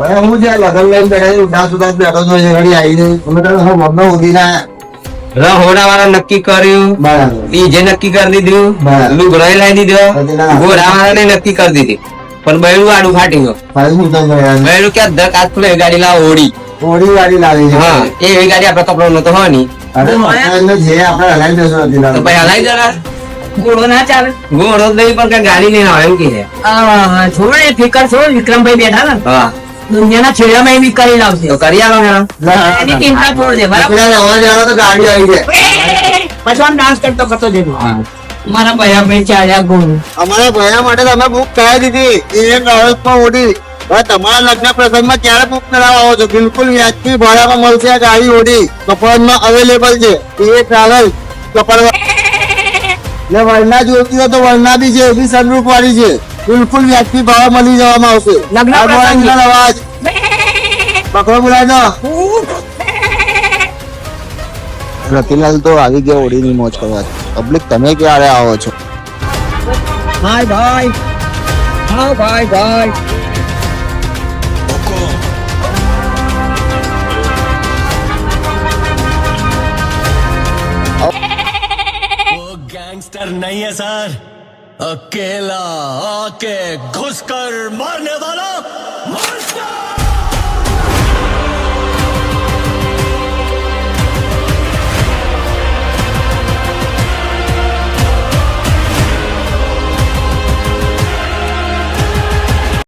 ભાઈ હું જ્યાં લગન લઈને બેઠા છે ઉદાસ ઉદાસ બેઠો છો ઘડી આવીને તમે કહો હું મમ્મી ઉધી ના રહોડા વાળા નક્કી કર્યું, બરાબર ડીજે નક્કી કરી દીધું, બરાબર. લુગડાઈ લાવી દીધો, ઘોડા વાળાને નક્કી કરી દીધી. પણ બૈરું આડું ફાટી ગયો. ભાઈ હું તો બૈરું કે ધક આજ પેલો એ ગાડી લાવો ઓડી. ઓડી વાળી લાવી છે હા એવી ગાડી આપડે કપડો નતો હોય ની અરે પચાસનો જે આપણે હલાવી દેશું નથી તો લાવવું. ભાઈ હલાઈ જરા. ઘોડો ના ચાલે. ઘોડો જ નહીં પણ કઈ ગાડી નહીં આવે એમ કે છે. છોડ એ ફિકર છોડ. વિક્રમભાઈ બેઠા ને હા દુનિયાના છેડામાં એવી કરી લાવશે. તો કરી આલો ને. એની ચિંતા છોડ દે બરાબર. પેલા અવાજ આવે તો ગાડી આવી જાય. પછી આમ ડાન્સ કરતો કરતો જજો. મારા ભયા ભાઈ ચાલ્યા ઘોડું. અમારા ભયા માટે તમે બુક કરાવી દીધી એક વર્ષમાં ઓડી. હવે તમારા લગ્ન પ્રસંગમાં ક્યારે બુક કરાવવા આવો છો? બિલકુલ વ્યાજબી ભાડામાં મળશે આ ગાડી ઓડી. કપડમાં અવેલેબલ છે એ ટ્રાવેલ કપડ એટલે વરના જોઈતી હોય તો વરના બી છે એ બી સનરૂફ વાળી છે. બિલકુલ વ્યાજબી ભાવે મળી જવામાં આવશે. લગ્ન આ પ્રસંગે. મોબાઈલનો અવાજ બકરો બોલાય દો. રતિલાલ તો આવી ગયા ઓડીની મોજ કરવા. પબ્લિક તમે ક્યારે આવો છો? હાય ભાઈ. હા ભાઈ ભાઈ. वो गैंगस्टर नहीं है सर, अकेला आके घुसकर मारने वाला मॉन्स्टर।